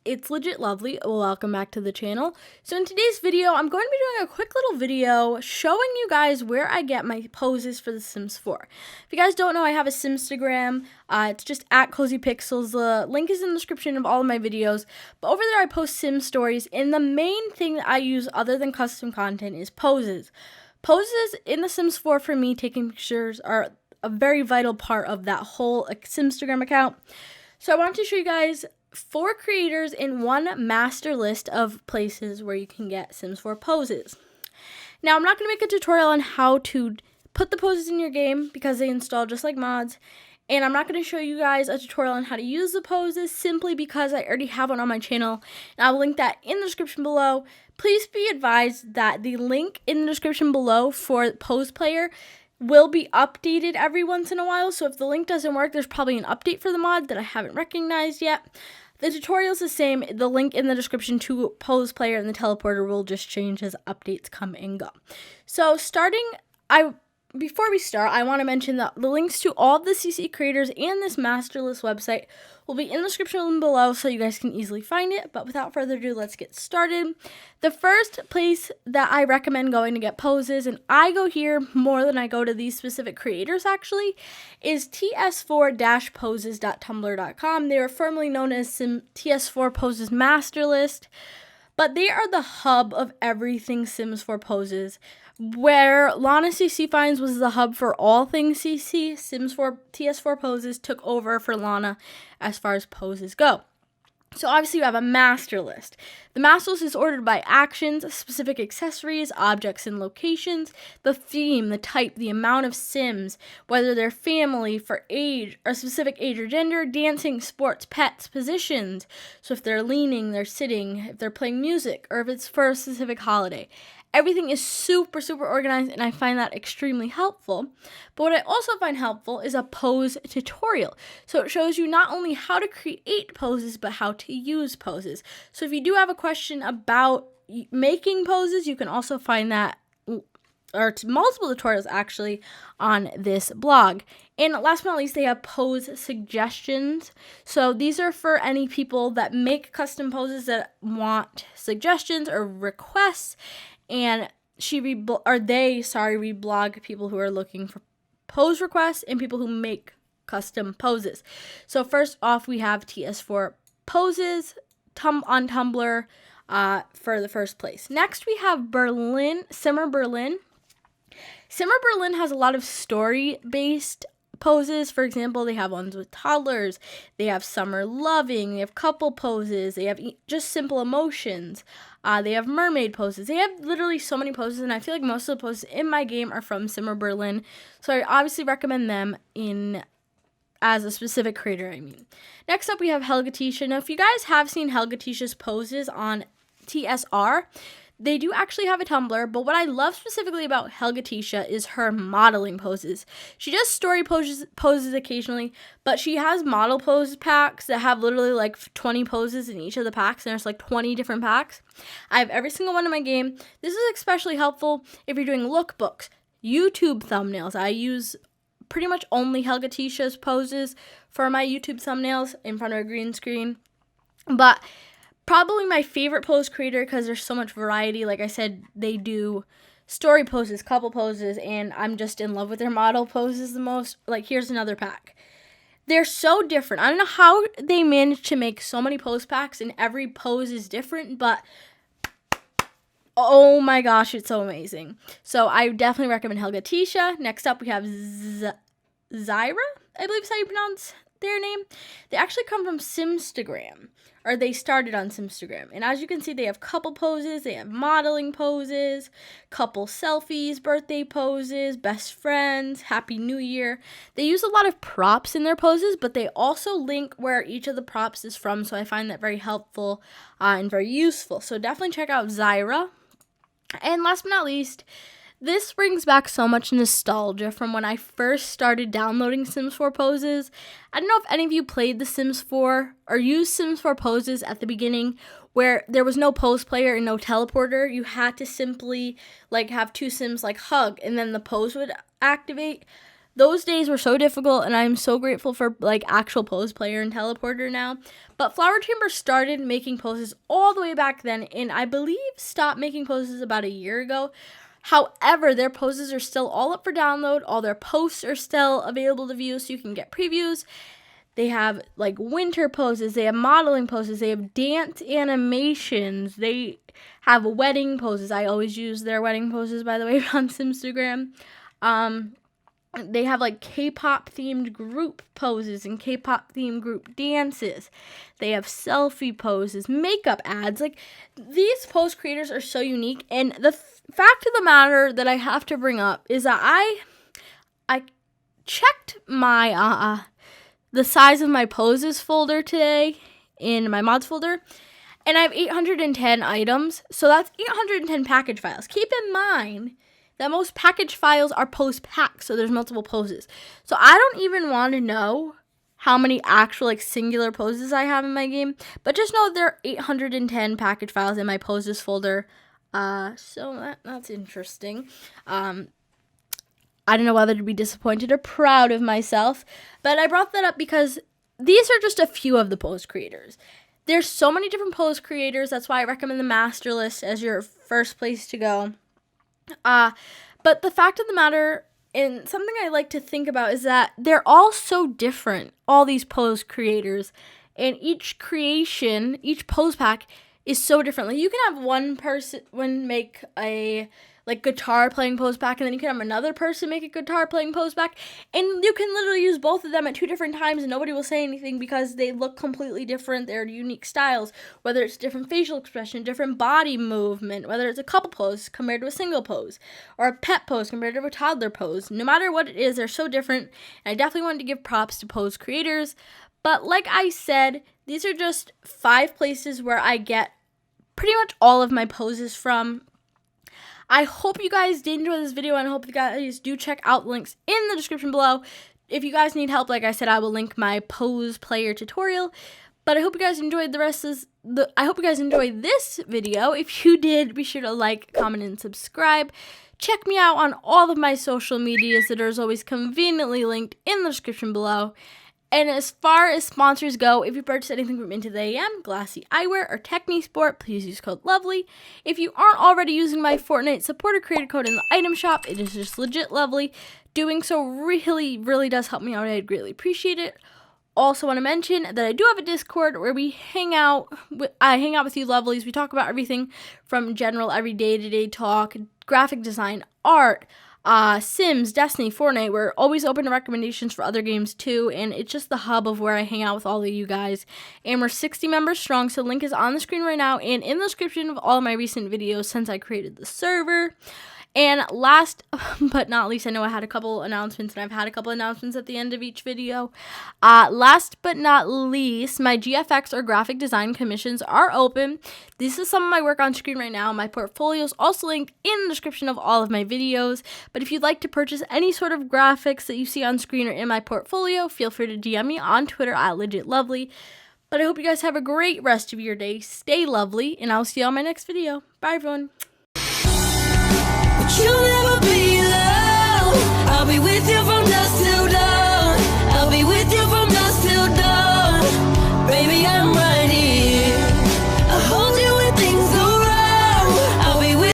it's LegitLovely. Welcome back to the channel. So in today's video, I'm going to be doing a quick little video showing you guys where I get my poses for The Sims 4. If you guys don't know, I have a Simstagram. It's just at Cozy Pixels. The link is in the description of all of my videos. But over there, I post Sim stories, and the main thing that I use other than custom content is poses. Poses in The Sims 4 for me, taking pictures, are a very vital part of that whole Simstagram account. So I want to show you guys 4 creators in one master list of places where you can get Sims 4 poses. Now, I'm not going to make a tutorial on how to put the poses in your game because they install just like mods. And I'm not going to show you guys a tutorial on how to use the poses simply because I already have one on my channel. And I will link that in the description below. Please be advised that the link in the description below for Pose Player will be updated every once in a while, so if the link doesn't work, there's probably an update for the mod that I haven't recognized yet. The tutorial is the same. The link in the description to Pose Player and the teleporter will just change as updates come and go. So before we start, I want to mention that the links to all the CC creators and this master list website will be in the description below so you guys can easily find it. But without further ado, let's get started. The first place that I recommend going to get poses, and I go here more than I go to these specific creators actually, is ts4-poses.tumblr.com. They are formerly known as TS4 Poses Master List. But they are the hub of everything Sims 4 poses. Where Lana CC Finds was the hub for all things CC, Sims 4 TS4 poses took over for Lana as far as poses go. So obviously you have a master list. The master list is ordered by actions, specific accessories, objects, and locations, the theme, the type, the amount of Sims, whether they're family, for age, or specific age or gender, dancing, sports, pets, positions. So if they're leaning, they're sitting, if they're playing music, or if it's for a specific holiday. Everything is super, super organized, and I find that extremely helpful. But what I also find helpful is a pose tutorial. So it shows you not only how to create poses, but how to use poses. So if you do have a question about making poses, you can also find that, or multiple tutorials actually, on this blog. And last but not least, they have pose suggestions. So these are for any people that make custom poses that want suggestions or requests. And they reblog people who are looking for pose requests and people who make custom poses. So first off, we have TS4 Poses on Tumblr for the first place. Next, we have Simmer Berlin. Simmer Berlin has a lot of story-based poses. For example, they have ones with toddlers, they have summer loving, they have couple poses, they have just simple emotions, they have mermaid poses. They have literally so many poses, and I feel like most of the poses in my game are from Simmer Berlin, so I obviously recommend them as a specific creator. Next up, we have Helgatisha. Now, if you guys have seen Helgatisha's poses on TSR, they do actually have a Tumblr, but what I love specifically about Helgatisha is her modeling poses. She does story poses occasionally, but she has model pose packs that have literally like 20 poses in each of the packs, and there's like 20 different packs. I have every single one in my game. This is especially helpful if you're doing lookbooks, YouTube thumbnails. I use pretty much only Helgatisha's poses for my YouTube thumbnails in front of a green screen, but probably my favorite pose creator because there's so much variety. Like I said, they do story poses, couple poses, and I'm just in love with their model poses the most. Like, here's another pack. They're so different. I don't know how they manage to make so many pose packs and every pose is different, but oh my gosh, it's so amazing. So I definitely recommend Helgatisha. Next up, we have Zyra, I believe is how you pronounce their name. They actually come from Simstagram, or they started on Simstagram. And as you can see, they have couple poses, they have modeling poses, couple selfies, birthday poses, best friends, Happy New Year. They use a lot of props in their poses, but they also link where each of the props is from, so I find that very helpful and very useful. So definitely check out Zyra. And last but not least, this brings back so much nostalgia from when I first started downloading Sims 4 poses. I don't know if any of you played The Sims 4 or used Sims 4 poses at the beginning where there was no pose player and no teleporter. You had to simply have 2 Sims hug and then the pose would activate. Those days were so difficult, and I'm so grateful for like actual pose player and teleporter now. But Flower Chamber started making poses all the way back then, and I believe stopped making poses about a year ago. However, their poses are still all up for download. All their posts are still available to view, so you can get previews. They have like winter poses, they have modeling poses, they have dance animations, they have wedding poses. I always use their wedding poses, by the way, on Simstagram. They have like K-pop themed group poses and K-pop themed group dances. They have selfie poses, makeup ads. Like, these pose creators are so unique. And the fact of the matter that I have to bring up is that I checked my the size of my poses folder today in my mods folder, and I have 810 items. So that's 810 package files. Keep in mind that most package files are pose packs, so there's multiple poses. So I don't even want to know how many actual like singular poses I have in my game, but just know there are 810 package files in my poses folder. So that's interesting. I don't know whether to be disappointed or proud of myself, but I brought that up because these are just a few of the pose creators. There's so many different pose creators. That's why I recommend the master list as your first place to go. But the fact of the matter, and something I like to think about, is that they're all so different, all these pose creators, and each creation, each pose pack is so different. Like, you can have one person make a like guitar playing pose pack, and then you can have another person make a guitar playing pose pack, and you can literally use both of them at two different times and nobody will say anything because they look completely different. They're unique styles, whether it's different facial expression, different body movement, whether it's a couple pose compared to a single pose, or a pet pose compared to a toddler pose. No matter what it is, they're so different, and I definitely wanted to give props to pose creators. But like I said, these are just 5 places where I get pretty much all of my poses from. I hope you guys did enjoy this video, and I hope you guys do check out the links in the description below. If you guys need help, like I said, I will link my pose player tutorial. But I hope you guys enjoyed I hope you guys enjoyed this video. If you did, be sure to like, comment, and subscribe. Check me out on all of my social medias that are as always conveniently linked in the description below. And as far as sponsors go, if you purchase anything from Into the AM, Glassy Eyewear, or TechniSport, please use code LOVELY. If you aren't already using my Fortnite supporter creator code in the item shop, it is just LegitLovely. Doing so really, really does help me out. I'd greatly appreciate it. Also want to mention that I do have a Discord where we I hang out with you lovelies. We talk about everything from general everyday to-day talk, graphic design, art, Sims, Destiny, Fortnite. We're always open to recommendations for other games too, and it's just the hub of where I hang out with all of you guys. And we're 60 members strong, so the link is on the screen right now and in the description of all of my recent videos since I created the server. And last but not least, I know I had a couple announcements, and I've had a couple announcements at the end of each video. Last but not least, my GFX or graphic design commissions are open. This is some of my work on screen right now. My portfolio is also linked in the description of all of my videos. But if you'd like to purchase any sort of graphics that you see on screen or in my portfolio, feel free to DM me on Twitter at LegitLovely. But I hope you guys have a great rest of your day. Stay lovely, and I'll see you on my next video. Bye, everyone. You'll never be alone. I'll be with you from dusk till dawn. I'll be with you from